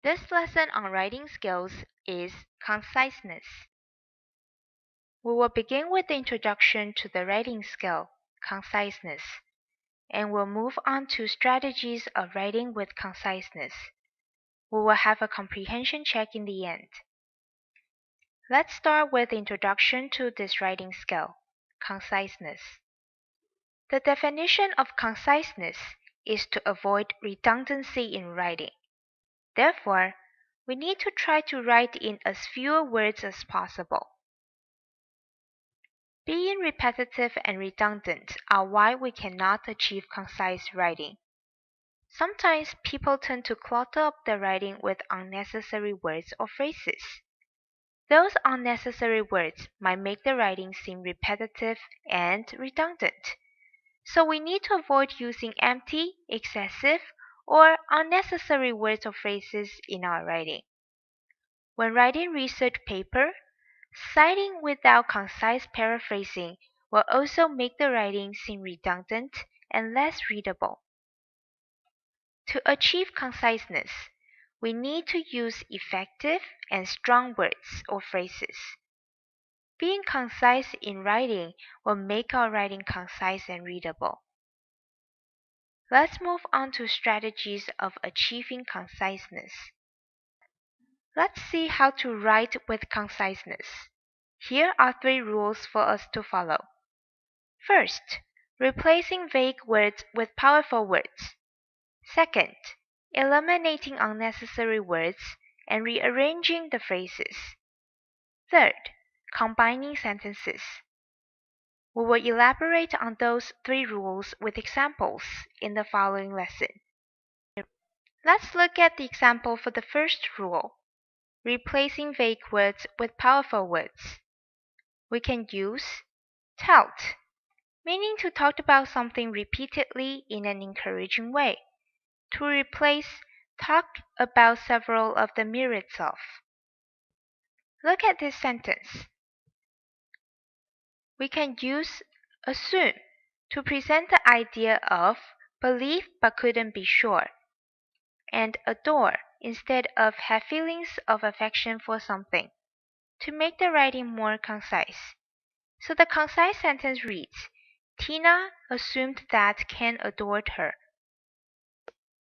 This lesson on writing skills is conciseness. We will begin with the introduction to the writing skill, conciseness, and we'll move on to strategies of writing with conciseness. We will have a comprehension check in the end. Let's start with the introduction to this writing skill, conciseness. The definition of conciseness is to avoid redundancy in writing. Therefore, we need to try to write in as few words as possible. Being repetitive and redundant are why we cannot achieve concise writing. Sometimes people tend to clutter up their writing with unnecessary words or phrases. Those unnecessary words might make the writing seem repetitive and redundant. So we need to avoid using empty, excessive, or unnecessary words or phrases in our writing. When writing research paper, citing without concise paraphrasing will also make the writing seem redundant and less readable. To achieve conciseness, we need to use effective and strong words or phrases. Being concise in writing will make our writing concise and readable. Let's move on to strategies of achieving conciseness. Let's see how to write with conciseness. Here are 3 rules for us to follow. First, replacing vague words with powerful words. Second, eliminating unnecessary words and rearranging the phrases. Third, combining sentences. We will elaborate on those 3 rules with examples in the following lesson. Let's look at the example for the first rule, replacing vague words with powerful words. We can use tout, meaning to talk about something repeatedly in an encouraging way, to replace talk about several of the myriads of. Look at this sentence. We can use assume to present the idea of believe but couldn't be sure, and adore instead of have feelings of affection for something, to make the writing more concise. So the concise sentence reads, Tina assumed that Ken adored her.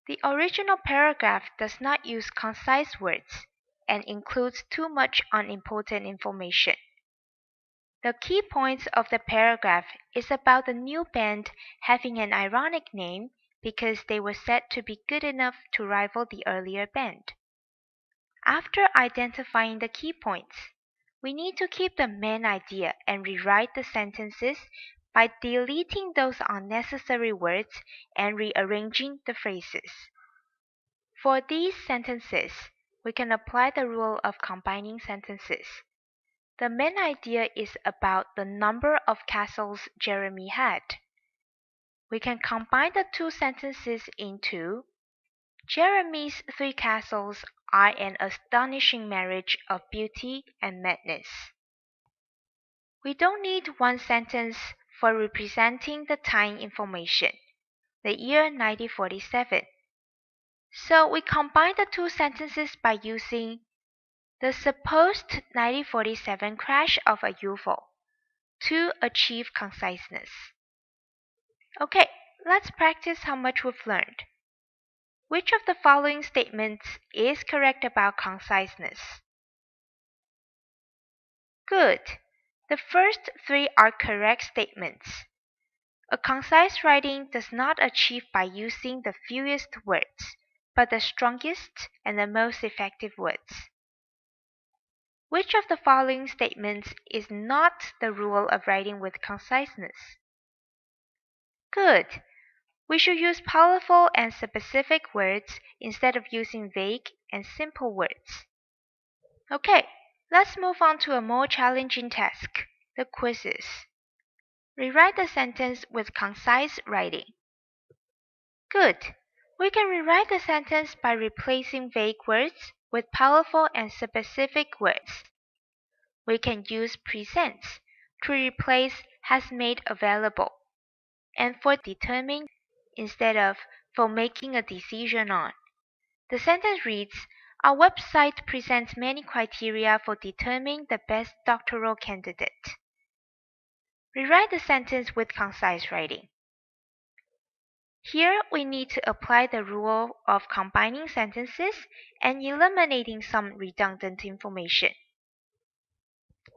The original paragraph does not use concise words and includes too much unimportant information. The key points of the paragraph is about the new band having an ironic name because they were said to be good enough to rival the earlier band. After identifying the key points, we need to keep the main idea and rewrite the sentences by deleting those unnecessary words and rearranging the phrases. For these sentences, we can apply the rule of combining sentences. The main idea is about the number of castles Jeremy had. We can combine the 2 sentences into Jeremy's 3 castles are an astonishing marriage of beauty and madness. We don't need 1 sentence for representing the time information, the year 1947. So we combine the 2 sentences by using the supposed 1947 crash of a UFO to achieve conciseness. Okay, let's practice how much we've learned. Which of the following statements is correct about conciseness? Good. The first 3 are correct statements. A concise writing does not achieve by using the fewest words, but the strongest and the most effective words. Which of the following statements is not the rule of writing with conciseness? Good. We should use powerful and specific words instead of using vague and simple words. Okay, let's move on to a more challenging task, the quizzes. Rewrite the sentence with concise writing. Good. We can rewrite the sentence by replacing vague words with powerful and specific words. We can use presents to replace has made available, and for determining instead of for making a decision on. The sentence reads, Our website presents many criteria for determining the best doctoral candidate. Rewrite the sentence with concise writing. Here we need to apply the rule of combining sentences and eliminating some redundant information.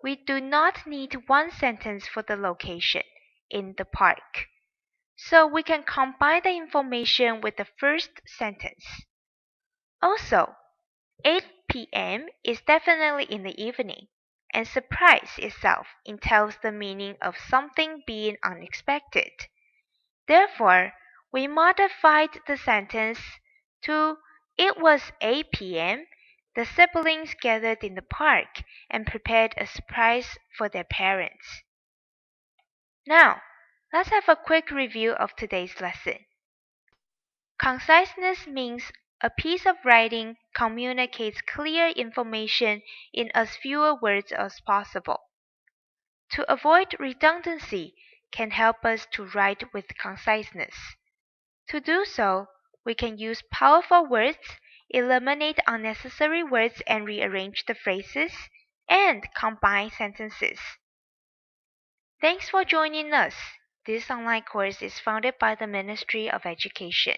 We do not need one sentence for the location, in the park. So we can combine the information with the first sentence. Also, 8 p.m. is definitely in the evening, and surprise itself entails the meaning of something being unexpected. Therefore, we modified the sentence to "It was 8 p.m. The siblings gathered in the park and prepared a surprise for their parents." Now, let's have a quick review of today's lesson. Conciseness means a piece of writing communicates clear information in as fewer words as possible. To avoid redundancy can help us to write with conciseness. To do so, we can use powerful words, eliminate unnecessary words and rearrange the phrases, and combine sentences. Thanks for joining us. This online course is funded by the Ministry of Education.